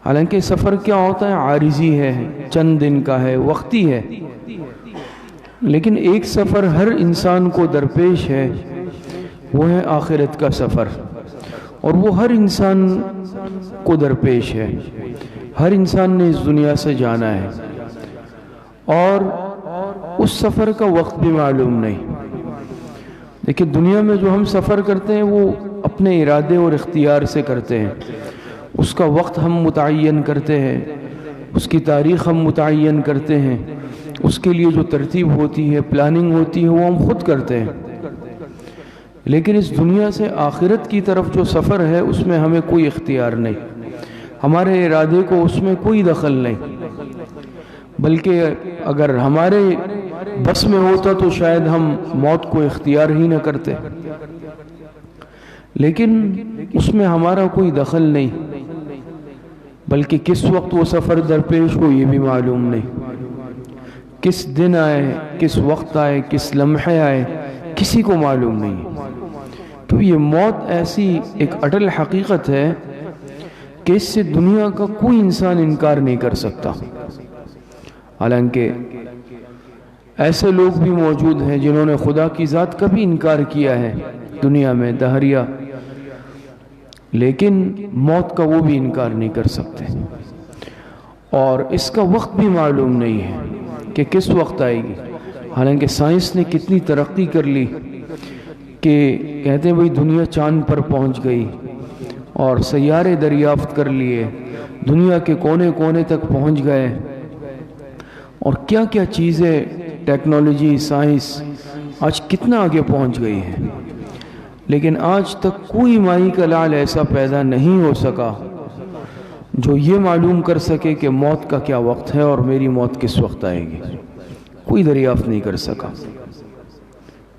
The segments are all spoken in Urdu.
حالانکہ سفر کیا ہوتا ہے؟ عارضی ہے، چند دن کا ہے، وقتی ہے، لیکن ایک سفر ہر انسان کو درپیش ہے، وہ ہے آخرت کا سفر، اور وہ ہر انسان کو درپیش ہے۔ ہر انسان نے اس دنیا سے جانا ہے، اور اس سفر کا وقت بھی معلوم نہیں۔ دیکھیں، دنیا میں جو ہم سفر کرتے ہیں وہ اپنے ارادے اور اختیار سے کرتے ہیں، اس کا وقت ہم متعین کرتے ہیں، اس کی تاریخ ہم متعین کرتے ہیں، اس کے لیے جو ترتیب ہوتی ہے، پلاننگ ہوتی ہے، وہ ہم خود کرتے ہیں۔ لیکن اس دنیا سے آخرت کی طرف جو سفر ہے اس میں ہمیں کوئی اختیار نہیں، ہمارے ارادے کو اس میں کوئی دخل نہیں، بلکہ اگر ہمارے بس میں ہوتا تو شاید ہم موت کو اختیار ہی نہ کرتے، لیکن اس میں ہمارا کوئی دخل نہیں، بلکہ کس وقت وہ سفر درپیش ہو یہ بھی معلوم نہیں، کس دن آئے، کس وقت آئے، کس لمحے آئے، کسی کو معلوم نہیں۔ تو یہ موت ایسی ایک اٹل حقیقت ہے کہ اس سے دنیا کا کوئی انسان انکار نہیں کر سکتا۔ حالانکہ ایسے لوگ بھی موجود ہیں جنہوں نے خدا کی ذات کا بھی انکار کیا ہے دنیا میں، دہریہ، لیکن موت کا وہ بھی انکار نہیں کر سکتے، اور اس کا وقت بھی معلوم نہیں ہے کہ کس وقت آئے گی۔ حالانکہ سائنس نے کتنی ترقی کر لی کہ کہتے ہیں بھئی دنیا چاند پر پہنچ گئی، اور سیارے دریافت کر لیے، دنیا کے کونے کونے تک پہنچ گئے، اور کیا کیا چیزیں، ٹیکنالوجی، سائنس آج کتنا آگے پہنچ گئی ہے، لیکن آج تک کوئی مائی کا لعل ایسا پیدا نہیں ہو سکا جو یہ معلوم کر سکے کہ موت کا کیا وقت ہے اور میری موت کس وقت آئے گی۔ کوئی دریافت نہیں کر سکا،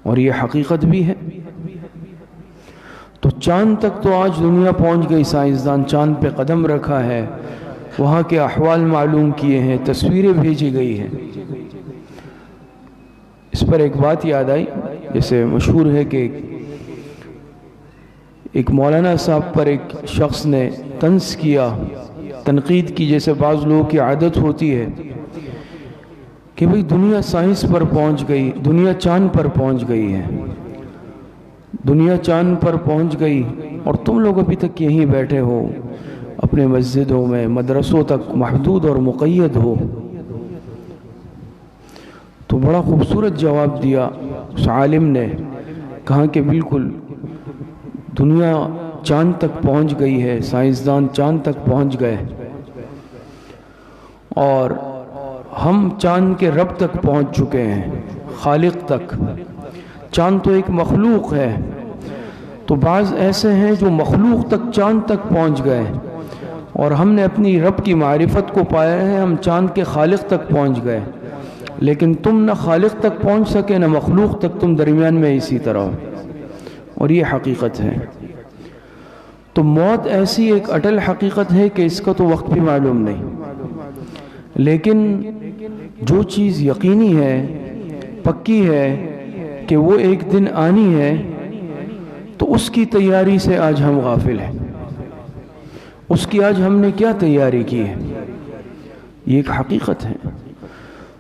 اور یہ حقیقت بھی ہے۔ تو چاند تک تو آج دنیا پہنچ گئی، سائنسدان چاند پہ قدم رکھا ہے، وہاں کے احوال معلوم کیے ہیں، تصویریں بھیجی گئی ہیں۔ اس پر ایک بات یاد آئی، جیسے مشہور ہے کہ ایک مولانا صاحب پر ایک شخص نے طنز کیا، تنقید کی، جیسے بعض لوگوں کی عادت ہوتی ہے کہ بھئی دنیا سائنس پر پہنچ گئی، دنیا چاند پر پہنچ گئی ہے، دنیا چاند پر پہنچ گئی، اور تم لوگ ابھی تک یہیں بیٹھے ہو، اپنے مسجدوں میں، مدرسوں تک محدود اور مقید ہو۔ تو بڑا خوبصورت جواب دیا اس عالم نے، کہا کہ بالکل دنیا چاند تک پہنچ گئی ہے، سائنسدان چاند تک پہنچ گئے، اور ہم چاند کے رب تک پہنچ چکے ہیں، خالق تک۔ چاند تو ایک مخلوق ہے، تو بعض ایسے ہیں جو مخلوق تک، چاند تک پہنچ گئے، اور ہم نے اپنی رب کی معرفت کو پایا ہے، ہم چاند کے خالق تک پہنچ گئے، لیکن تم نہ خالق تک پہنچ سکے نہ مخلوق تک، تم درمیان میں اسی طرح ہو، اور یہ حقیقت ہے۔ تو موت ایسی ایک اٹل حقیقت ہے کہ اس کا تو وقت بھی معلوم نہیں، لیکن جو چیز یقینی ہے، پکی ہے کہ وہ ایک دن آنی ہے، تو اس کی تیاری سے آج ہم غافل ہیں۔ اس کی آج ہم نے کیا تیاری کی ہے، یہ ایک حقیقت ہے۔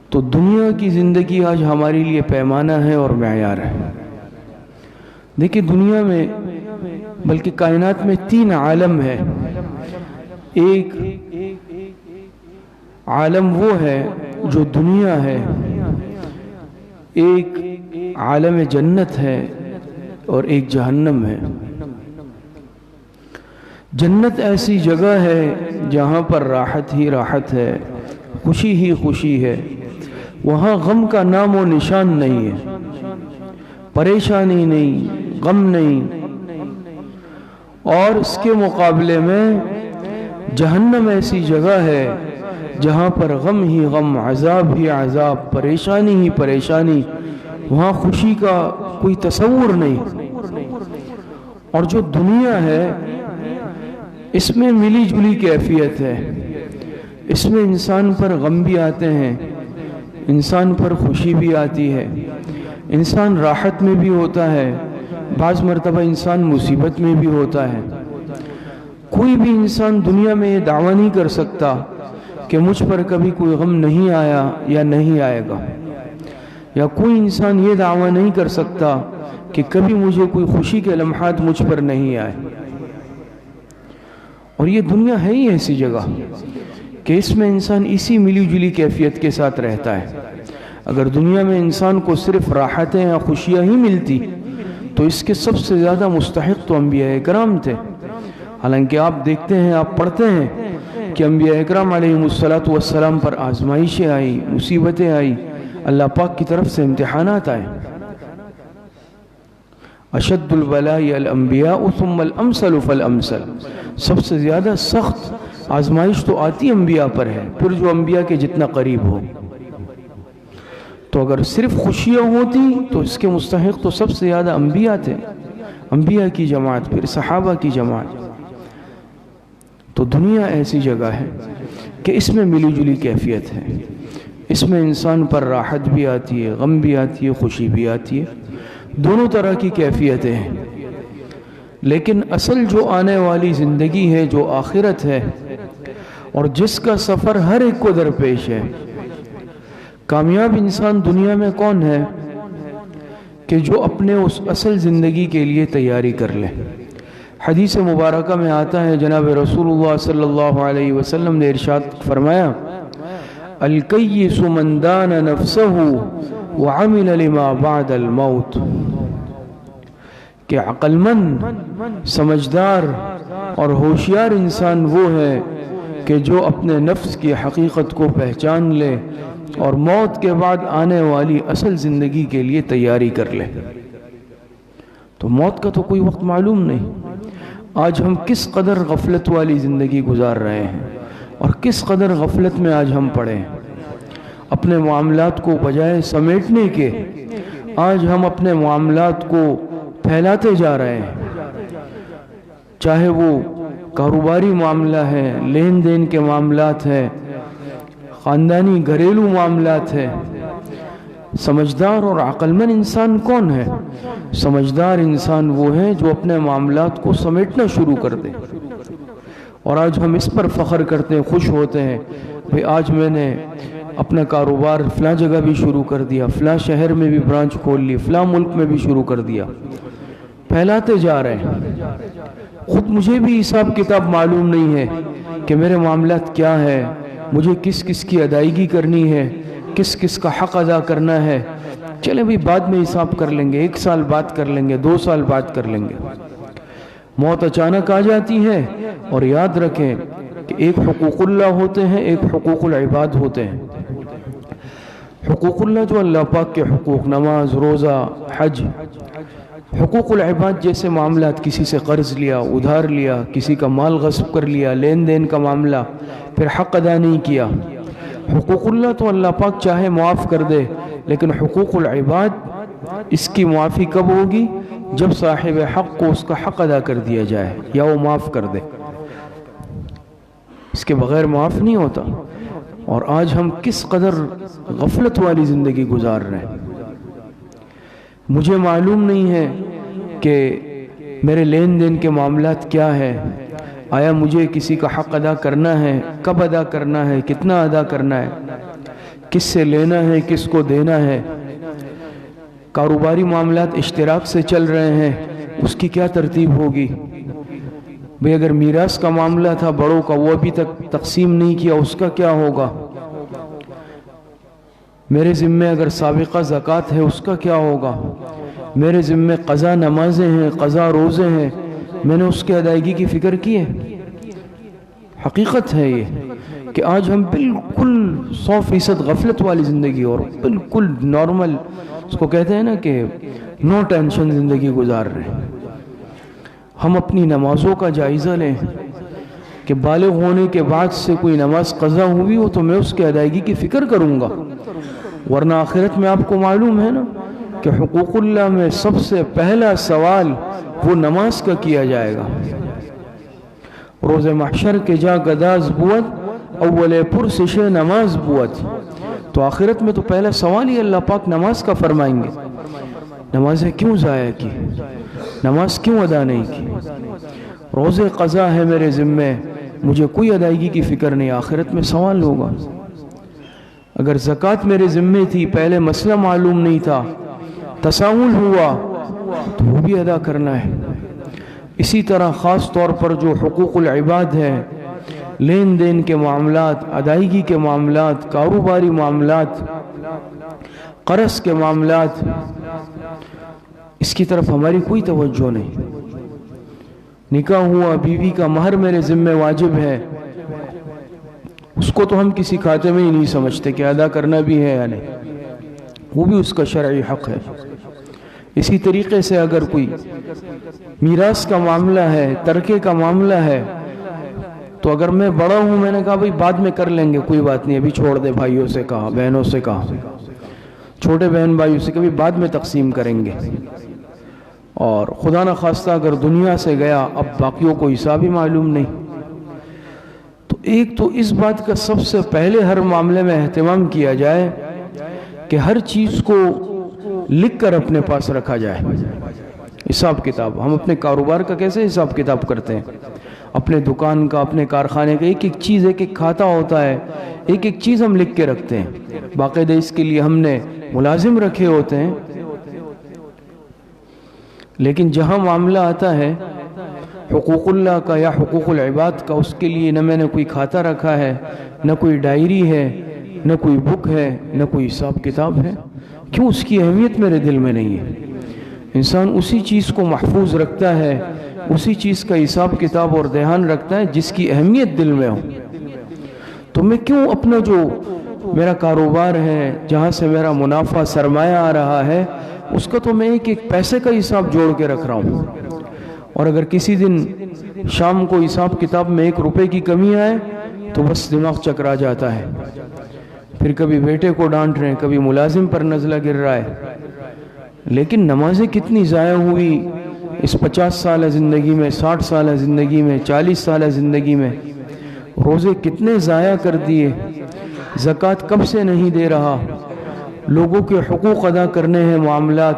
تو دنیا کی زندگی آج ہمارے لیے پیمانہ ہے اور معیار ہے۔ دیکھیں، دنیا میں بلکہ کائنات میں 3 عالم ہے۔ ایک عالم وہ ہے جو دنیا ہے، ایک عالم جنت ہے، اور ایک جہنم ہے۔ جنت ایسی جگہ ہے جہاں پر راحت ہی راحت ہے، خوشی ہی خوشی ہے، وہاں غم کا نام و نشان نہیں ہے، پریشانی نہیں، غم نہیں۔ اور اس کے مقابلے میں جہنم ایسی جگہ ہے جہاں پر غم ہی غم، عذاب ہی عذاب، پریشانی ہی پریشانی، وہاں خوشی کا کوئی تصور نہیں۔ اور جو دنیا ہے اس میں ملی جلی کیفیت ہے، اس میں انسان پر غم بھی آتے ہیں، انسان پر خوشی بھی آتی ہے، انسان راحت میں بھی ہوتا ہے، بعض مرتبہ انسان مصیبت میں بھی ہوتا ہے۔ کوئی بھی انسان دنیا میں یہ دعویٰ نہیں کر سکتا کہ مجھ پر کبھی کوئی غم نہیں آیا یا نہیں آئے گا، یا کوئی انسان یہ دعویٰ نہیں کر سکتا کہ کبھی مجھے کوئی خوشی کے لمحات مجھ پر نہیں آئے۔ اور یہ دنیا ہے ہی ایسی جگہ کہ اس میں انسان اسی ملی جلی کیفیت کے ساتھ رہتا ہے۔ اگر دنیا میں انسان کو صرف راحتیں یا خوشیاں ہی ملتی تو اس کے سب سے زیادہ مستحق تو انبیاء اکرام تھے۔ حالانکہ آپ دیکھتے ہیں، آپ پڑھتے ہیں کہ انبیاء اکرام علیہم السلام پر آزمائشیں آئی، مصیبتیں آئی، اللہ پاک کی طرف سے امتحانات آئے۔ اشد البلاء الانبیاء ثم الامثل فالامثل، سب سے زیادہ سخت آزمائش تو آتی انبیاء پر ہے، پھر جو انبیاء کے جتنا قریب ہو۔ تو اگر صرف خوشیاں ہوتی تو اس کے مستحق تو سب سے زیادہ انبیاء تھے، انبیاء کی جماعت، پھر صحابہ کی جماعت۔ تو دنیا ایسی جگہ ہے کہ اس میں ملی جلی کیفیت ہے، اس میں انسان پر راحت بھی آتی ہے، غم بھی آتی ہے، خوشی بھی آتی ہے، دونوں طرح کی کیفیتیں ہیں۔ لیکن اصل جو آنے والی زندگی ہے، جو آخرت ہے، اور جس کا سفر ہر ایک کو درپیش ہے، کامیاب انسان دنیا میں کون ہے کہ جو اپنے اس اصل زندگی کے لیے تیاری کر لے۔ حدیث مبارکہ میں آتا ہے، جناب رسول اللہ صلی اللہ علیہ وسلم نے ارشاد فرمایا، الکیس من دان نفسہ وعمل لما بعد الموت، کہ عقل مند، سمجھدار اور ہوشیار انسان وہ ہے کہ جو اپنے نفس کی حقیقت کو پہچان لے اور موت کے بعد آنے والی اصل زندگی کے لیے تیاری کر لے۔ تو موت کا تو کوئی وقت معلوم نہیں۔ آج ہم کس قدر غفلت والی زندگی گزار رہے ہیں، اور کس قدر غفلت میں آج ہم پڑے ہیں۔ اپنے معاملات کو بجائے سمیٹنے کے آج ہم اپنے معاملات کو پھیلاتے جا رہے ہیں، چاہے وہ کاروباری معاملہ ہے، لین دین کے معاملات ہے، خاندانی گھریلو معاملات ہے۔ سمجھدار اور عقل مند انسان کون ہے؟ سمجھدار انسان وہ ہے جو اپنے معاملات کو سمیٹنا شروع کر دے۔ اور آج ہم اس پر فخر کرتے ہیں، خوش ہوتے ہیں، بھئی آج میں نے اپنا کاروبار فلاں جگہ بھی شروع کر دیا، فلاں شہر میں بھی برانچ کھول لی، فلاں ملک میں بھی شروع کر دیا۔ پھیلاتے جا رہے ہیں۔ خود مجھے بھی حساب کتاب معلوم نہیں ہے کہ میرے معاملات کیا ہے، مجھے کس کس کی ادائیگی کرنی ہے، کس کس کا حق ادا کرنا ہے۔ چلے بھی بعد میں حساب کر لیں گے، 1 سال بعد کر لیں گے، 2 سال بعد کر لیں گے۔ موت اچانک آ جاتی ہے، اور یاد رکھیں کہ ایک حقوق اللہ ہوتے ہیں، ایک حقوق العباد ہوتے ہیں۔ حقوق اللہ جو اللہ پاک کے حقوق، نماز، روزہ، حج۔ حقوق العباد جیسے معاملات، کسی سے قرض لیا، ادھار لیا، کسی کا مال غصب کر لیا، لین دین کا معاملہ، پھر حق ادا نہیں کیا۔ حقوق اللہ تو اللہ پاک چاہے معاف کر دے، لیکن حقوق العباد اس کی معافی کب ہوگی؟ جب صاحب حق کو اس کا حق ادا کر دیا جائے یا وہ معاف کر دے، اس کے بغیر معاف نہیں ہوتا۔ اور آج ہم کس قدر غفلت والی زندگی گزار رہے ہیں۔ مجھے معلوم نہیں ہے کہ میرے لین دین کے معاملات کیا ہے، آیا مجھے کسی کا حق ادا کرنا ہے، کب ادا کرنا ہے، کتنا ادا کرنا ہے، کس سے لینا ہے، کس کو دینا ہے۔ کاروباری معاملات اشتراک سے چل رہے ہیں، اس کی کیا ترتیب ہوگی؟ بھئی اگر میراث کا معاملہ تھا بڑوں کا، وہ ابھی تک تقسیم نہیں کیا، اس کا کیا ہوگا؟ میرے ذمہ اگر سابقہ زکوٰۃ ہے، اس کا کیا ہوگا؟ میرے ذمہ قضا نمازیں ہیں، قضا روزے ہیں، میں نے اس کے ادائیگی کی فکر کی ہے؟ حقیقت ہے یہ کہ آج ہم بالکل 100% غفلت والی زندگی اور بالکل نارمل، اس کو کہتے ہیں نا کہ نو ٹینشن زندگی گزار رہے ہیں۔ ہم اپنی نمازوں کا جائزہ لیں کہ بالغ ہونے کے بعد سے کوئی نماز قضا ہوئی ہو تو میں اس کے ادائیگی کی فکر کروں گا، ورنہ آخرت میں آپ کو معلوم ہے نا کہ حقوق اللہ میں سب سے پہلا سوال وہ نماز کا کیا جائے گا۔ روز محشر کے جا گداز بوت اول پرسش نماز بوت، تو آخرت میں تو پہلا سوال ہی اللہ پاک نماز کا فرمائیں گے۔ نمازیں کیوں ضائع کی؟ نماز کیوں ادا نہیں کی؟ روز قضا ہے میرے ذمے، مجھے کوئی ادائیگی کی فکر نہیں، آخرت میں سوال ہوگا۔ اگر زکوٰۃ میرے ذمے تھی، پہلے مسئلہ معلوم نہیں تھا، تساہل ہوا تو وہ بھی ادا کرنا ہے۔ اسی طرح خاص طور پر جو حقوق العباد ہے، لین دین کے معاملات، ادائیگی کے معاملات، کاروباری معاملات، قرض کے معاملات، اس کی طرف ہماری کوئی توجہ نہیں۔ نکاح ہوا، بیوی کا مہر میرے ذمہ واجب ہے، اس کو تو ہم کسی کھاتے میں ہی نہیں سمجھتے کہ ادا کرنا بھی ہے یا نہیں، وہ بھی اس کا شرعی حق ہے۔ اسی طریقے سے اگر کوئی میراث کا معاملہ ہے، ترکے کا معاملہ ہے، تو اگر میں بڑا ہوں، میں نے کہا بھائی بعد میں کر لیں گے، کوئی بات نہیں، ابھی چھوڑ دے، بھائیوں سے کہا، بہنوں سے کہا، چھوٹے بہن بھائیوں سے کبھی بعد میں تقسیم کریں گے۔ اور خدا نہ خواستہ اگر دنیا سے گیا، اب باقیوں کو حساب ہی معلوم نہیں۔ تو ایک تو اس بات کا سب سے پہلے ہر معاملے میں اہتمام کیا جائے کہ ہر چیز کو لکھ کر اپنے پاس رکھا جائے۔ حساب کتاب، ہم اپنے کاروبار کا کیسے حساب کتاب کرتے ہیں؟ اپنے دکان کا، اپنے کارخانے کا، ایک ایک چیز، ایک ایک کھاتا ہوتا ہے، ایک ایک چیز ہم لکھ کے رکھتے ہیں، باقاعدہ اس کے لیے ہم نے ملازم رکھے ہوتے ہیں۔ لیکن جہاں معاملہ آتا ہے حقوق اللہ کا یا حقوق العباد کا، اس کے لیے نہ میں نے کوئی کھاتا رکھا ہے، نہ کوئی ڈائری ہے، نہ کوئی بک ہے، نہ کوئی حساب کتاب ہے۔ کیوں؟ اس کی اہمیت میرے دل میں نہیں ہے۔ انسان اسی چیز کو محفوظ رکھتا ہے، اسی چیز کا حساب کتاب اور دھیان رکھتا ہے جس کی اہمیت دل میں ہو۔ تو میں کیوں اپنا جو میرا کاروبار ہے، جہاں سے میرا منافع سرمایہ آ رہا ہے، اس کا تو میں ایک ایک پیسے کا حساب جوڑ کے رکھ رہا ہوں، اور اگر کسی دن شام کو حساب کتاب میں 1 روپے کی کمی آئے تو بس دماغ چکرا جاتا ہے، پھر کبھی بیٹے کو ڈانٹ رہے ہیں، کبھی ملازم پر نزلہ گر رہا ہے۔ لیکن نمازیں کتنی ضائع ہوئی اس 50 سالہ زندگی میں، 60 سالہ زندگی میں، 40 سالہ زندگی میں، روزے کتنے ضائع کر دیے، زکوٰۃ کب سے نہیں دے رہا، لوگوں کے حقوق ادا کرنے ہیں، معاملات،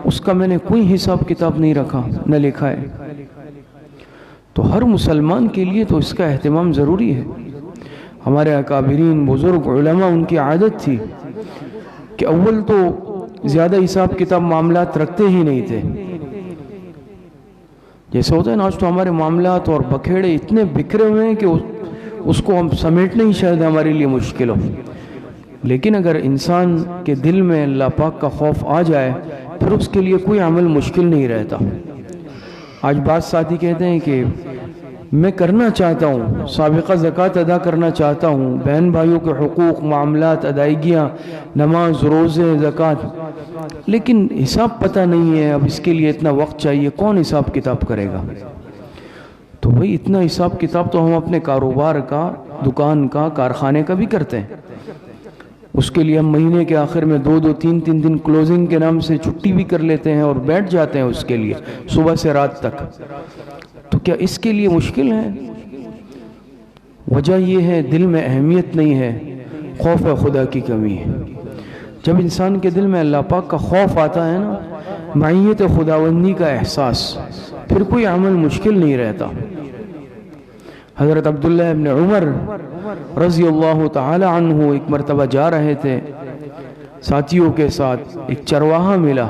اس کا میں نے کوئی حساب کتاب نہیں رکھا، نہ لکھا ہے۔ تو ہر مسلمان کے لیے تو اس کا اہتمام ضروری ہے۔ ہمارے اکابرین، بزرگ علماء، ان کی عادت تھی کہ اول تو زیادہ حساب کتاب معاملات رکھتے ہی نہیں تھے۔ جیسے ہوتا ہے نا، آج تو ہمارے معاملات اور بکھیڑے اتنے بکھرے ہوئے ہیں کہ اس کو ہم سمیٹنا ہی شاید ہمارے لیے مشکل ہو۔ لیکن اگر انسان کے دل میں اللہ پاک کا خوف آ جائے، پھر اس کے لیے کوئی عمل مشکل نہیں رہتا۔ آج بعض ساتھی کہتے ہیں کہ میں کرنا چاہتا ہوں، سابقہ زکوٰۃ ادا کرنا چاہتا ہوں، بہن بھائیوں کے حقوق، معاملات، ادائیگیاں، نماز، روزے، زکوٰۃ، لیکن حساب پتہ نہیں ہے، اب اس کے لیے اتنا وقت چاہیے، کون حساب کتاب کرے گا؟ تو بھئی اتنا حساب کتاب تو ہم اپنے کاروبار کا، دکان کا، کارخانے کا بھی کرتے ہیں۔ اس کے لیے ہم مہینے کے آخر میں 2-2 3-3 دن کلوزنگ کے نام سے چھٹی بھی کر لیتے ہیں اور بیٹھ جاتے ہیں اس کے لیے، صبح سے رات تک۔ تو کیا اس کے لیے مشکل ہے؟ وجہ یہ ہے دل میں اہمیت نہیں ہے، خوف خدا کی کمی ہے۔ جب انسان کے دل میں اللہ پاک کا خوف آتا ہے نا، معیت خداوندی کا احساس، پھر کوئی عمل مشکل نہیں رہتا۔ حضرت عبداللہ ابن عمر رضی اللہ تعالی عنہ ایک مرتبہ جا رہے تھے ساتھیوں کے ساتھ، ایک چرواہا ملا،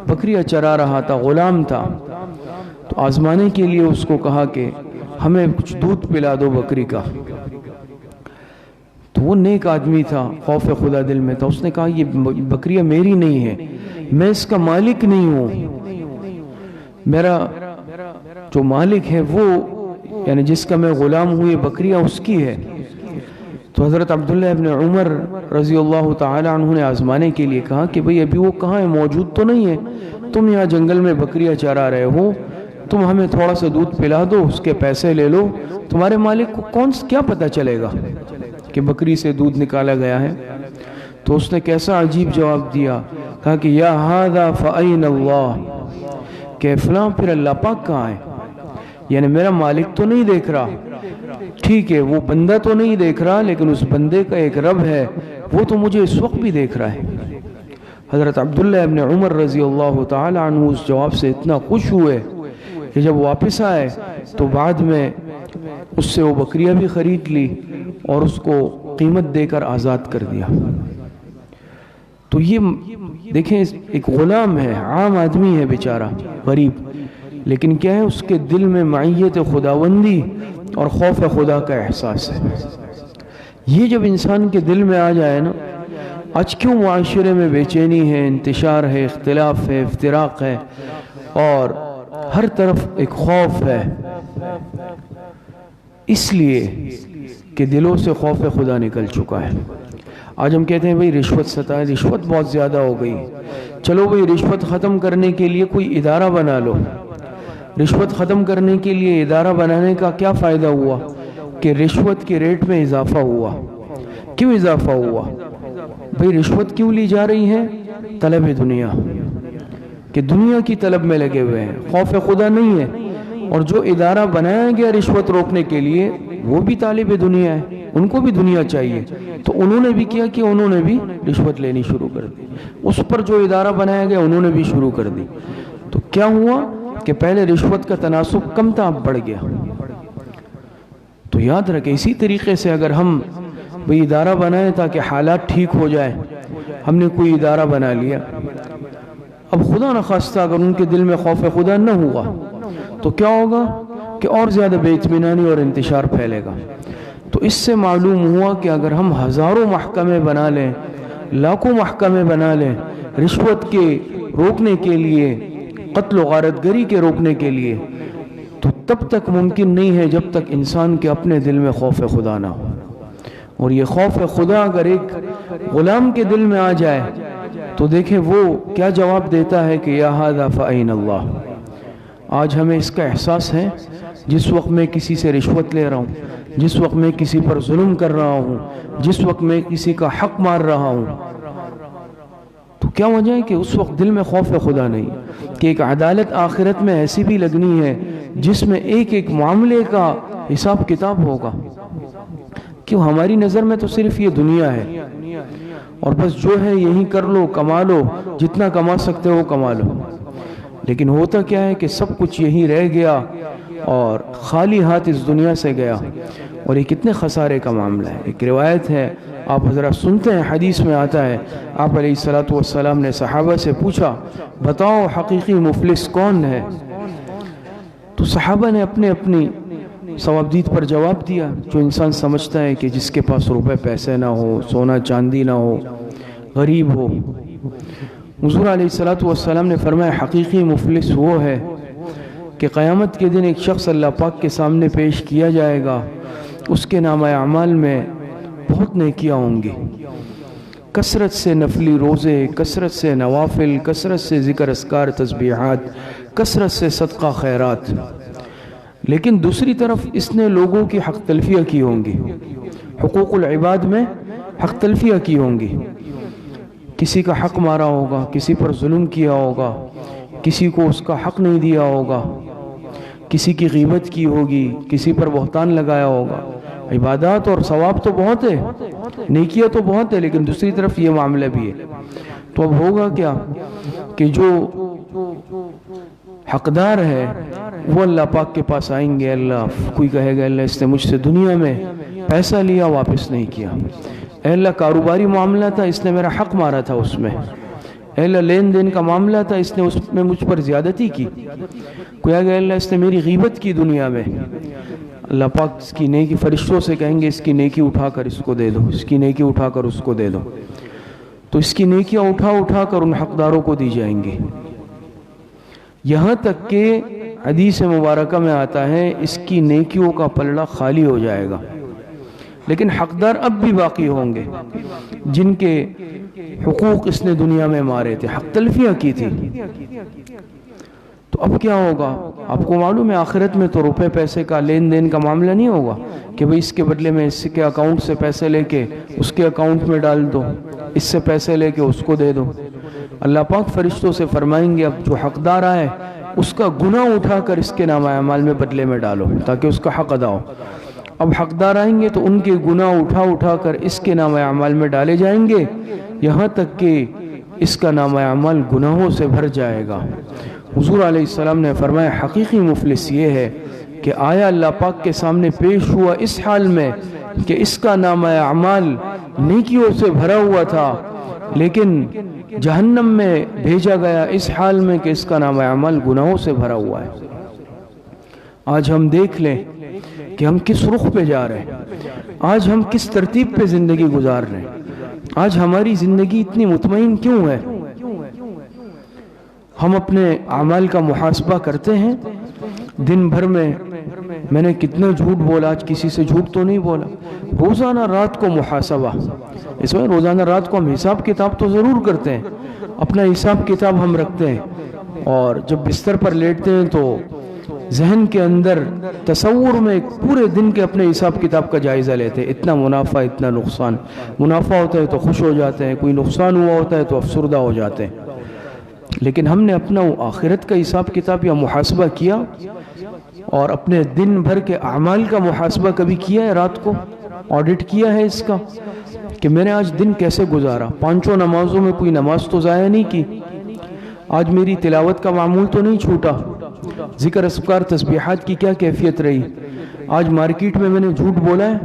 بکریاں چرا رہا تھا، غلام تھا، تو آزمانے کے لیے اس کو کہا کہ ہمیں کچھ دودھ پلا دو بکری کا۔ تو وہ نیک آدمی تھا، خوف خدا دل میں تھا، اس نے کہا یہ بکریاں میری نہیں ہے، میں اس کا مالک نہیں ہوں، میرا جو مالک ہے وہ، یعنی جس کا میں غلام ہوں، یہ بکریاں اس کی ہے۔ تو حضرت عبداللہ ابن عمر رضی اللہ تعالی عنہ نے آزمانے کے لیے کہا کہ بھئی ابھی وہ کہاں ہے، موجود تو نہیں ہے، تم یہاں جنگل میں بکریاں چرا رہے ہو، تم ہمیں تھوڑا سا دودھ پلا دو، اس کے پیسے لے لو، تمہارے مالک کو کیا پتہ چلے گا کہ بکری سے دودھ نکالا گیا ہے؟ تو اس نے کیسا عجیب جواب دیا، کہا کہ یا ھذا فأین اللہ، کہ فلاں پھر اللہ پاک کہاں ہے؟ یعنی میرا مالک تو نہیں دیکھ رہا، ٹھیک ہے وہ بندہ تو نہیں دیکھ رہا، لیکن اس بندے کا ایک رب ہے، وہ تو مجھے اس وقت بھی دیکھ رہا ہے۔ حضرت عبداللہ ابن عمر رضی اللہ تعالی عنہ اس جواب سے اتنا خوش ہوئے کہ جب واپس آئے تو بعد میں اس سے وہ بکریاں بھی خرید لی اور اس کو قیمت دے کر آزاد کر دیا۔ تو یہ دیکھیں ایک غلام ہے، عام آدمی ہے بیچارہ غریب، لیکن کیا ہے اس کے دل میں معیت خداوندی اور خوف خدا کا احساس ہے۔ یہ جب انسان کے دل میں آ جائے نا، آج کیوں معاشرے میں بے چینی ہے، انتشار ہے، اختلاف ہے، افتراق ہے اور ہر طرف ایک خوف ہے؟ اس لیے کہ دلوں سے خوف خدا نکل چکا ہے۔ آج ہم کہتے ہیں بھئی رشوت ستائے، رشوت بہت زیادہ ہو گئی، چلو بھئی رشوت ختم کرنے کے لیے کوئی ادارہ بنا لو۔ رشوت ختم کرنے کے لیے ادارہ بنانے کا کیا فائدہ ہوا کہ رشوت کے ریٹ میں اضافہ ہوا۔ کیوں اضافہ ہوا؟ بھئی رشوت کیوں لی جا رہی ہے؟ طلب دنیا، کہ دنیا کی طلب میں لگے ہوئے ہیں، خوف خدا نہیں ہے۔ اور جو ادارہ بنایا گیا رشوت روکنے کے لیے وہ بھی طالب دنیا ہے، ان کو بھی دنیا چاہیے، تو انہوں نے بھی کیا کہ انہوں نے بھی رشوت لینی شروع کر دی۔ اس پر جو ادارہ بنایا گیا انہوں نے بھی شروع کر دی۔ تو کیا ہوا کہ پہلے رشوت کا تناسب کم تھا، اب بڑھ گیا۔ تو یاد رکھیں اسی طریقے سے اگر ہم بھئی ادارہ بنائیں تاکہ حالات ٹھیک ہو جائے، ہم نے کوئی ادارہ بنا لیا، اب خدا نخواستہ اگر ان کے دل میں خوف خدا نہ ہوا تو کیا ہوگا کہ اور زیادہ بے اطمینانی اور انتشار پھیلے گا۔ تو اس سے معلوم ہوا کہ اگر ہم ہزاروں محکمے بنا لیں، لاکھوں محکمے بنا لیں رشوت کے روکنے کے لیے، قتل و غارت گری کے روکنے کے لیے، تو تب تک ممکن نہیں ہے جب تک انسان کے اپنے دل میں خوف خدا نہ ہو۔ اور یہ خوف خدا اگر ایک غلام کے دل میں آ جائے تو دیکھیں وہ کیا جواب دیتا ہے کہ یا ھذا فأین اللہ۔ آج ہمیں اس کا احساس ہے، جس وقت میں کسی سے رشوت لے رہا ہوں، جس وقت میں کسی پر ظلم کر رہا ہوں، جس وقت میں کسی کا حق مار رہا ہوں، تو کیا وجہ ہے کہ اس وقت دل میں خوف خدا نہیں، کہ ایک عدالت آخرت میں ایسی بھی لگنی ہے جس میں ایک ایک معاملے کا حساب کتاب ہوگا۔ کیوں؟ ہماری نظر میں تو صرف یہ دنیا ہے اور بس جو ہے یہی کر لو، کما لو، جتنا کما سکتے ہو کما لو۔ لیکن ہوتا کیا ہے کہ سب کچھ یہی رہ گیا اور خالی ہاتھ اس دنیا سے گیا، اور یہ کتنے خسارے کا معاملہ ہے۔ ایک روایت ہے، آپ حضرات سنتے ہیں، حدیث میں آتا ہے، آپ علیہ السلام نے صحابہ سے پوچھا بتاؤ حقیقی مفلس کون ہے؟ تو صحابہ نے اپنی ثوابدید پر جواب دیا، جو انسان سمجھتا ہے کہ جس کے پاس روپے پیسے نہ ہو، سونا چاندی نہ ہو، غریب ہو۔ حضور علیہ السلام نے فرمایا حقیقی مفلس وہ ہے کہ قیامت کے دن ایک شخص اللہ پاک کے سامنے پیش کیا جائے گا، اس کے نامہ اعمال میں بہت نیکیاں ہوں گی، کثرت سے نفلی روزے، کثرت سے نوافل، کثرت سے ذکر اذکار تسبیحات، کثرت سے صدقہ خیرات، لیکن دوسری طرف اس نے لوگوں کی حق تلفیہ کی ہوں گی، حقوق العباد میں حق تلفیہ کی ہوں گی، کسی کا حق مارا ہوگا، کسی پر ظلم کیا ہوگا، کسی کو اس کا حق نہیں دیا ہوگا، کسی کی غیبت کی ہوگی، کسی پر بہتان لگایا ہوگا۔ عبادات اور ثواب تو بہت ہے، نیکیاں تو بہت ہے، لیکن دوسری طرف یہ معاملہ بھی ہے۔ تو اب ہوگا کیا کہ جو حقدار ہے وہ اللہ پاک کے پاس آئیں گے، اللہ کوئی کہے گا اللہ اس نے مجھ سے دنیا میں پیسہ لیا واپس نہیں کیا، اے اللہ کاروباری معاملہ تھا اس نے میرا حق مارا تھا اس میں، اے اللہ لین دین کا معاملہ تھا اس نے اس میں مجھ پر زیادتی کی، کوئی آگے اللہ اس نے میری غیبت کی دنیا میں، اللہ پاک اس کی نیکی فرشتوں سے کہیں گے اس کی نیکی اٹھا کر اس کو دے دو، اس کی نیکی اٹھا کر اس کو دے دو، تو اس کی نیکیاں اٹھا کر ان حقداروں کو دی جائیں گی، یہاں تک کہ حدیث مبارکہ میں آتا ہے اس کی نیکیوں کا پلڑا خالی ہو جائے گا، لیکن حقدار اب بھی باقی ہوں گے جن کے حقوق اس نے دنیا میں مارے تھے، حق تلفیہ کی تھی۔ تو اب کیا ہوگا؟ آپ کو معلوم ہے آخرت میں تو روپے پیسے کا لین دین کا معاملہ نہیں ہوگا کہ بھئی اس کے بدلے میں اس کے اکاؤنٹ سے پیسے لے کے اس کے اکاؤنٹ میں ڈال دو، اس سے پیسے لے کے اس کو دے دو۔ اللہ پاک فرشتوں سے فرمائیں گے اب جو حقدار آئے اس کا گناہ اٹھا کر اس کے نامہ اعمال میں بدلے میں ڈالو تاکہ اس کا حق ادا ہو۔ اب حقدار آئیں گے تو ان کے گناہ اٹھا کر اس کے نامہ اعمال میں ڈالے جائیں گے، یہاں تک کہ اس کا نامہ اعمال گناہوں سے بھر جائے گا، حضور علیہ السلام نے فرمایا حقیقی مفلس یہ ہے کہ آیا اللہ پاک کے سامنے پیش ہوا اس حال میں کہ اس کا نامہ اعمال نیکیوں سے بھرا ہوا تھا، لیکن جہنم میں بھیجا گیا اس حال میں کہ اس کا نامہ اعمال گناہوں سے بھرا ہوا ہے۔ آج ہم دیکھ لیں کہ ہم کس رخ پہ جا رہے ہیں، آج ہم کس ترتیب پہ زندگی گزار رہے ہیں، آج ہماری زندگی اتنی مطمئن کیوں ہے؟ ہم اپنے اعمال کا محاسبہ کرتے ہیں، دن بھر میں نے کتنا جھوٹ بولا، آج کسی سے جھوٹ تو نہیں بولا۔ روزانہ رات کو محاسبہ، اس میں روزانہ رات کو ہم حساب کتاب تو ضرور کرتے ہیں، اپنا حساب کتاب ہم رکھتے ہیں، اور جب بستر پر لیٹتے ہیں تو ذہن کے اندر تصور میں پورے دن کے اپنے حساب کتاب کا جائزہ لیتے ہیں، اتنا منافع اتنا نقصان، منافع ہوتا ہے تو خوش ہو جاتے ہیں، کوئی نقصان ہوا ہوتا ہے تو افسردہ ہو جاتے ہیں۔ لیکن ہم نے اپنا آخرت کا حساب کتاب یا محاسبہ کیا، اور اپنے دن بھر کے اعمال کا محاسبہ کبھی کیا ہے؟ رات کو آڈٹ کیا ہے اس کا کہ میں نے آج دن کیسے گزارا؟ پانچوں نمازوں میں کوئی نماز تو ضائع نہیں کی، آج میری تلاوت کا معمول تو نہیں چھوٹا، ذکر اذکار تسبیحات کی کیا کیفیت رہی؟ آج مارکیٹ میں نے جھوٹ بولا ہے؟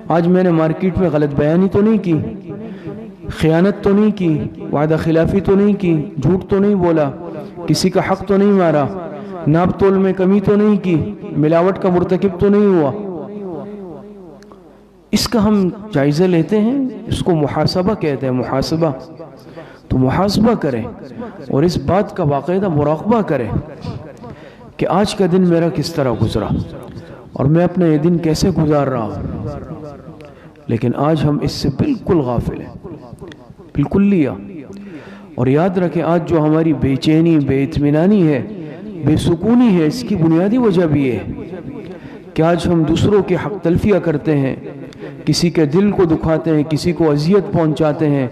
آج میں نے مارکیٹ میں غلط بیانی تو نہیں کی، خیانت تو نہیں کی، وعدہ خلافی تو نہیں کی، جھوٹ تو نہیں بولا، کسی کا حق تو نہیں مارا، ناپ تول میں کمی تو نہیں کی، ملاوٹ کا مرتکب تو نہیں ہوا؟ اس کا ہم جائزہ لیتے ہیں، اس کو محاسبہ کہتے ہیں۔ محاسبہ تو محاسبہ کریں اور اس بات کا باقاعدہ مراقبہ کریں کہ آج کا دن میرا کس طرح گزرا اور میں اپنا یہ دن کیسے گزار رہا ہوں۔ لیکن آج ہم اس سے بالکل غافل ہیں، بالکل لیا۔ اور یاد رکھیں آج جو ہماری بے چینی، بے اطمینانی ہے، بے سکونی ہے، اس کی بنیادی وجہ بھی یہ ہے کہ آج ہم دوسروں کی حق تلفیہ کرتے ہیں، کسی کے دل کو دکھاتے ہیں، کسی کو اذیت پہنچاتے ہیں،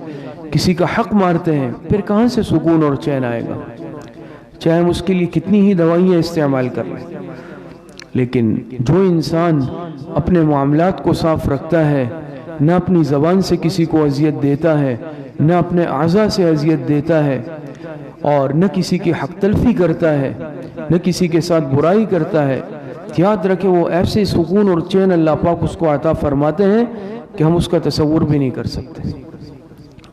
کسی کا حق مارتے ہیں، پھر کہاں سے سکون اور چین آئے گا؟ چاہے ہم اس کے لیے کتنی ہی دوائیاں استعمال کر لیں، لیکن جو انسان اپنے معاملات کو صاف رکھتا ہے، نہ اپنی زبان سے کسی کو اذیت دیتا ہے، نہ اپنے اعضاء سے اذیت دیتا ہے، اور نہ کسی کی حق تلفی کرتا ہے، نہ کسی کے ساتھ برائی کرتا ہے، یاد رکھے وہ ایسے سکون اور چین اللہ پاک اس کو عطا فرماتے ہیں کہ ہم اس کا تصور بھی نہیں کر سکتے۔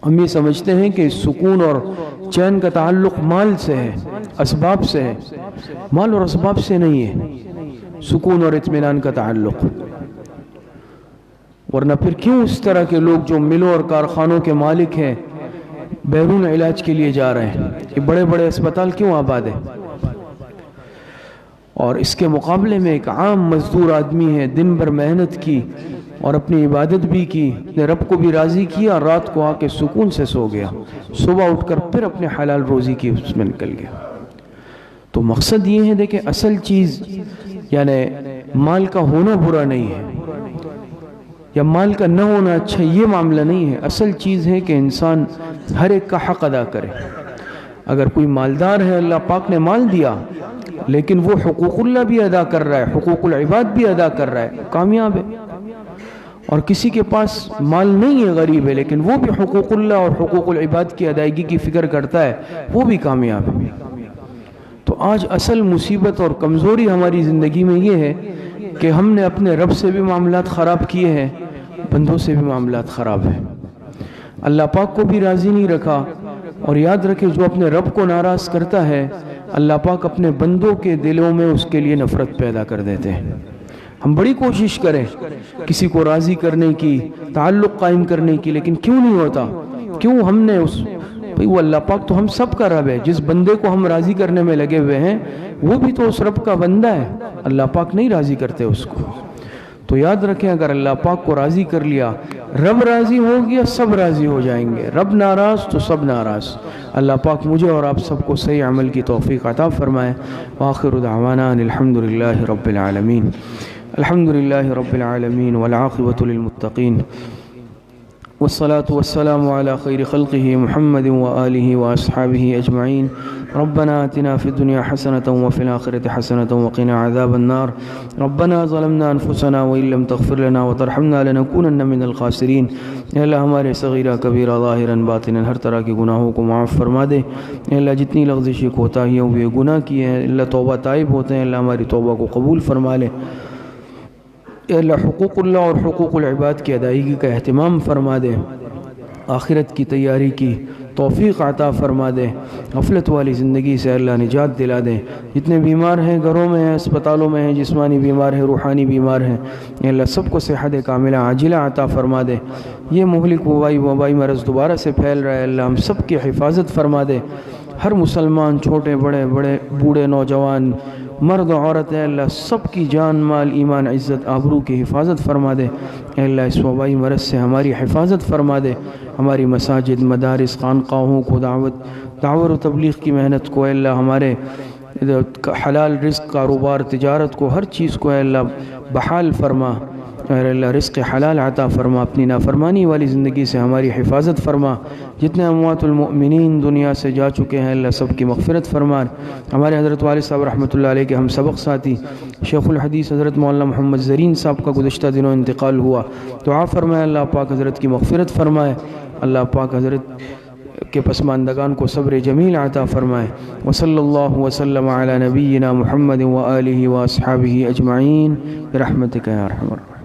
ہم یہ سمجھتے ہیں کہ سکون اور چین کا تعلق مال سے ہے، اسباب سے ہے، مال اور اسباب سے نہیں ہے سکون اور اطمینان کا تعلق۔ ورنہ پھر کیوں اس طرح کے لوگ جو ملوں اور کارخانوں کے مالک ہیں بیرون علاج کے لیے جا رہے ہیں؟ یہ بڑے بڑے اسپتال کیوں آباد ہیں؟ اور اس کے مقابلے میں ایک عام مزدور آدمی ہے، دن بھر محنت کی اور اپنی عبادت بھی کی، اپنے رب کو بھی راضی کیا، رات کو آ کے سکون سے سو گیا، صبح اٹھ کر پھر اپنے حلال روزی کی اس میں نکل گیا۔ تو مقصد یہ ہے دیکھیں، اصل چیز یعنی مال کا ہونا برا نہیں ہے یا مال کا نہ ہونا اچھا، یہ معاملہ نہیں ہے۔ اصل چیز ہے کہ انسان ہر ایک کا حق ادا کرے۔ اگر کوئی مالدار ہے، اللہ پاک نے مال دیا، لیکن وہ حقوق اللہ بھی ادا کر رہا ہے، حقوق العباد بھی ادا کر رہا ہے، کامیاب ہے۔ اور کسی کے پاس مال نہیں ہے، غریب ہے، لیکن وہ بھی حقوق اللہ اور حقوق العباد کی ادائیگی کی فکر کرتا ہے، وہ بھی کامیاب ہے۔ تو آج اصل مصیبت اور کمزوری ہماری زندگی میں یہ ہے کہ ہم نے اپنے رب سے بھی معاملات خراب کیے ہیں، بندوں سے بھی معاملات خراب ہیں، اللہ پاک کو بھی راضی نہیں رکھا۔ اور یاد رکھیں جو اپنے رب کو ناراض کرتا ہے، اللہ پاک اپنے بندوں کے دلوں میں اس کے لیے نفرت پیدا کر دیتے ہیں۔ ہم بڑی کوشش کریں کسی کو راضی کرنے کی، تعلق قائم کرنے کی، لیکن کیوں نہیں ہوتا؟ کیوں ہم نے بھئی وہ اللہ پاک تو ہم سب کا رب ہے، جس بندے کو ہم راضی کرنے میں لگے ہوئے ہیں وہ بھی تو اس رب کا بندہ ہے، اللہ پاک نہیں راضی کرتے اس کو۔ تو یاد رکھیں اگر اللہ پاک کو راضی کر لیا، رب راضی ہو گیا، سب راضی ہو جائیں گے، رب ناراض تو سب ناراض۔ اللہ پاک مجھے اور آپ سب کو صحیح عمل کی توفیق عطا فرمائے۔ وآخر دعوانا الحمد للہ رب العالمین۔ الحمد للہ رب العالمین والعاقبۃ للمتقین۔ والصلاة والسلام على خير خلقه محمد وآله وأصحابه أجمعين. ربنا آتنا في الدنيا حسنة وفي الآخرة حسنة وقنا عذاب النار. ربنا ظلمنا أنفسنا وإن لم تغفر لنا وترحمنا لنكونن من الخاسرين. اے اللہ ہمارے صغیرہ کبیرہ ظاہراً باطناً ہر طرح کے گناہوں کو معاف فرما دے. اے اللہ جتنی لغزشی کوتاہیوں ہوئے گناہ کیے ہیں اللہ توبہ تائب ہوتے ہیں، اللہ ہماری توبہ کو قبول فرما لے. اے اللہ حقوق اللہ اور حقوق العباد کی ادائیگی کا اہتمام فرما دے، آخرت کی تیاری کی توفیق عطا فرما دے، غفلت والی زندگی سے اللہ نجات دلا دے. جتنے بیمار ہیں گھروں میں ہیں، اسپتالوں میں ہیں، جسمانی بیمار ہیں، روحانی بیمار ہیں، اے اللہ سب کو صحت کاملہ عاجلہ عطا فرما دے. یہ مہلک وبائی مرض دوبارہ سے پھیل رہا ہے، اللہ ہم سب کی حفاظت فرما دے. ہر مسلمان چھوٹے بڑے بوڑھے نوجوان مرد و عورت ہے اللہ سب کی جان مال ایمان عزت آبرو کی حفاظت فرما دے. اے اللہ اس وبائی مرض سے ہماری حفاظت فرما دے. ہماری مساجد مدارس خانقاہوں کو دعوت و تبلیغ کی محنت کو اے اللہ ہمارے حلال رزق کاروبار تجارت کو ہر چیز کو اے اللہ بحال فرما. اے اللہ رزق حلال عطا فرما، اپنی نافرمانی والی زندگی سے ہماری حفاظت فرما. جتنے اموات المؤمنین دنیا سے جا چکے ہیں اللہ سب کی مغفرت فرما. ہمارے حضرت والد صاحب رحمۃ اللہ علیہ کے ہم سبق ساتھی شیخ الحدیث حضرت مولانا محمد زرین صاحب کا گزشتہ دنوں انتقال ہوا. دعا فرمائے اللہ پاک حضرت کی مغفرت فرمائے، اللہ پاک حضرت کے پسماندگان کو صبر جمیل عطا فرمائے. وصلی اللہ وسلم علی نبینا محمد وآلہ واصحابہ اجمعین برحمتک یا ارحم الراحمین.